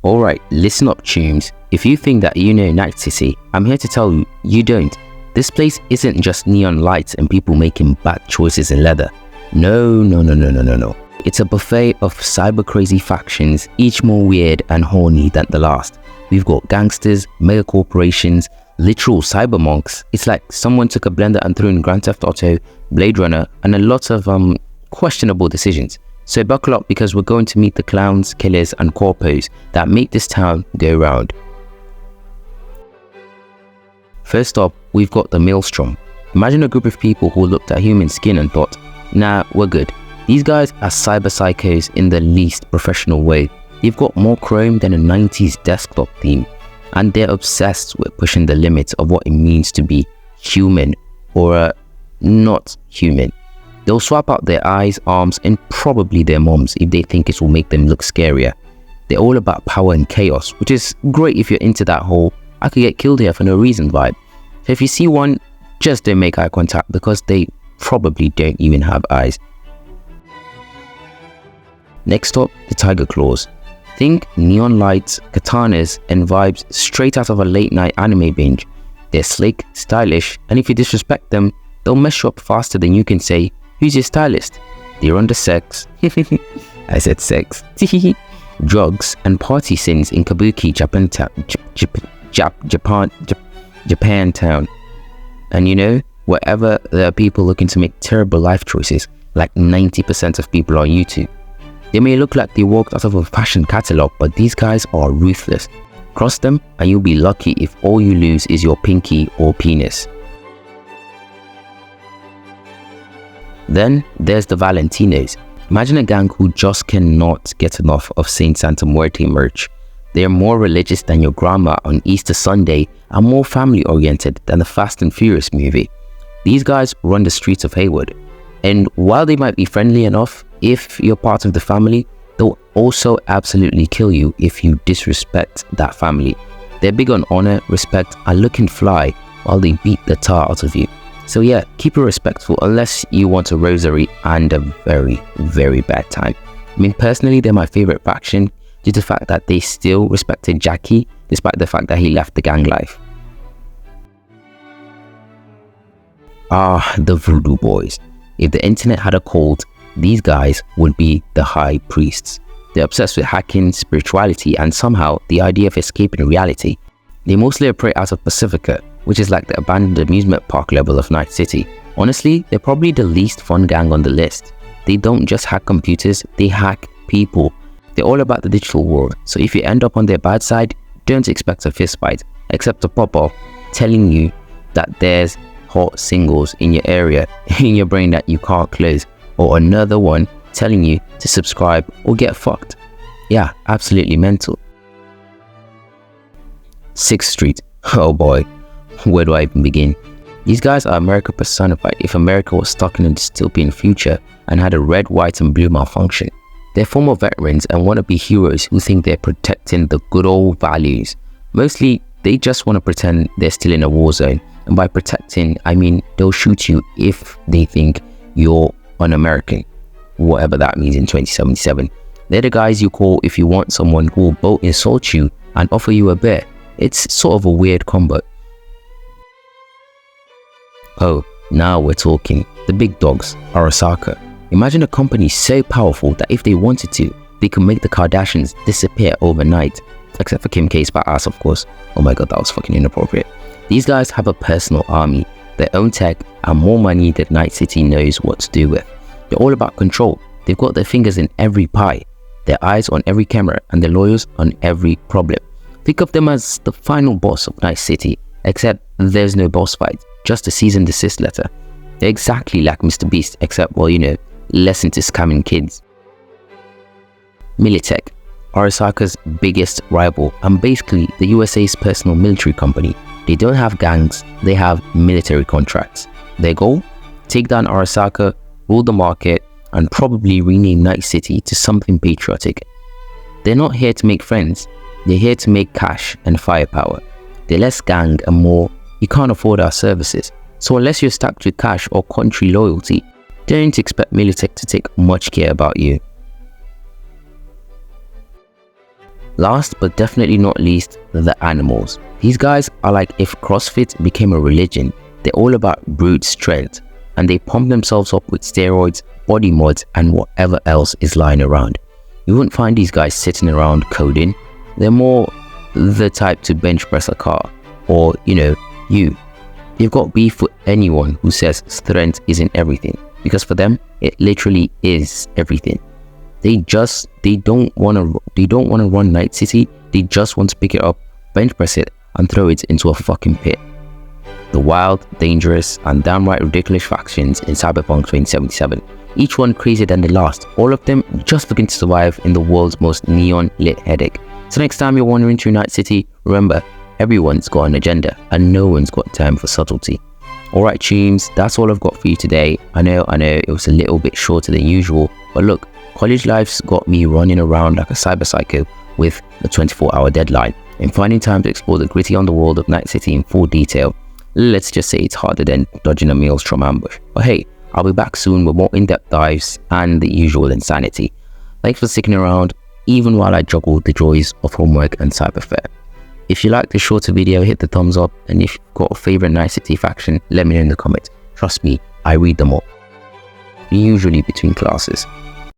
Alright, listen up chooms. If you think that you know Night City, I'm here to tell you, you don't. This place isn't just neon lights and people making bad choices in leather. No. It's a buffet of cyber crazy factions, each more weird and horny than the last. We've got gangsters, mega corporations, literal cyber monks. It's like someone took a blender and threw in Grand Theft Auto, Blade Runner, and a lot of questionable decisions. So buckle up because we're going to meet the clowns, killers, and corpos that make this town go round. First up, we've got the Melstrom. Imagine a group of people who looked at human skin and thought, nah, we're good. These guys are cyber psychos in the least professional way. They've got more chrome than a 90s desktop theme, and they're obsessed with pushing the limits of what it means to be human or not human. They'll swap out their eyes, arms, and probably their moms if they think it will make them look scarier. They're all about power and chaos, which is great if you're into that whole I could get killed here for no reason vibe. So if you see one, just don't make eye contact because they probably don't even have eyes. Next up, the Tiger Claws. Think neon lights, katanas, and vibes straight out of a late night anime binge. They're slick, stylish, and if you disrespect them, they'll mess you up faster than you can say, who's your stylist? They're under sex. I said sex. Drugs and party scenes in Kabuki, Japantown. And you know, wherever there are people looking to make terrible life choices, like 90% of people on YouTube. They may look like they walked out of a fashion catalog, but these guys are ruthless. Cross them and you'll be lucky if all you lose is your pinky or penis. Then there's the Valentinos. Imagine a gang who just cannot get enough of Saint Santa Muerte merch. They are more religious than your grandma on Easter Sunday and more family oriented than the Fast and Furious movie. These guys run the streets of Haywood. And while they might be friendly enough, if you're part of the family, they'll also absolutely kill you if you disrespect that family. They're big on honor, respect, and looking fly while they beat the tar out of you. So yeah, keep it respectful unless you want a rosary and a very, very bad time. I mean, personally, they're my favorite faction due to the fact that they still respected Jackie despite the fact that he left the gang life. The Voodoo Boys. If the internet had a cult, these guys would be the high priests. They're obsessed with hacking, spirituality, and somehow the idea of escaping reality. They mostly operate out of Pacifica, which is like the abandoned amusement park level of Night City. Honestly, they're probably the least fun gang on the list. They don't just hack computers, they hack people. They're all about the digital world, so if you end up on their bad side, don't expect a fist fight, except a pop-off telling you that there's hot singles in your area, in your brain that you can't close, or another one telling you to subscribe or get fucked. Yeah, absolutely mental. 6th Street. Oh boy, where do I even begin? These guys are America personified if America was stuck in a dystopian future and had a red, white, and blue malfunction. They're former veterans and wannabe heroes who think they're protecting the good old values. Mostly, they just want to pretend they're still in a war zone. And by protecting, I mean they'll shoot you if they think you're un-American, whatever that means in 2077. They're the guys you call if you want someone who will both insult you and offer you a beer. It's sort of a weird combo. Oh, now we're talking. The big dogs are Asaka. Imagine a company so powerful that if they wanted to, they could make the Kardashians disappear overnight. Except for Kim K's fat ass, of course. Oh my god, that was fucking inappropriate. These guys have a personal army, their own tech, and more money than Night City knows what to do with. They're all about control. They've got their fingers in every pie, their eyes on every camera, and their lawyers on every problem. Think of them as the final boss of Night City, except there's no boss fight, just a cease and desist letter. They're exactly like Mr. Beast, except, well, you know, less into scamming kids. Milit are Asaka's biggest rival and basically the USA's personal military company. They don't have gangs, they have military contracts. Their goal? Take down Asaka, rule the market, and probably rename Night City to something patriotic. They're not here to make friends, they're here to make cash and firepower. They're less gang and more, you can't afford our services. So unless you're stacked with cash or country loyalty, don't expect Milit to take much care about you. Last but definitely not least, the animals. These guys are like if CrossFit became a religion. They're all about brute strength, and they pump themselves up with steroids, body mods, and whatever else is lying around. You wouldn't find these guys sitting around coding. They're more the type to bench press a car, or you've got beef with anyone who says strength isn't everything, because for them it literally is everything. They don't want to run Night City. They just want to pick it up, bench press it, and throw it into a fucking pit. The wild, dangerous, and downright ridiculous factions in Cyberpunk 2077, each one crazier than the last, all of them just looking to survive in the world's most neon lit headache. So next time you're wandering through Night City, remember, everyone's got an agenda and no one's got time for subtlety. Alright teams, that's all I've got for you today. I know it was a little bit shorter than usual, but look, college life's got me running around like a cyber psycho with a 24-hour deadline and finding time to explore the gritty underworld of Night City in full detail. Let's just say it's harder than dodging a Melstrom ambush. But hey, I'll be back soon with more in-depth dives and the usual insanity. Thanks for sticking around, even while I juggle the joys of homework and cyberfare. If you liked the shorter video, hit the thumbs up, and if you've got a favorite Night City faction, let me know in the comments. Trust me, I read them all. Usually between classes.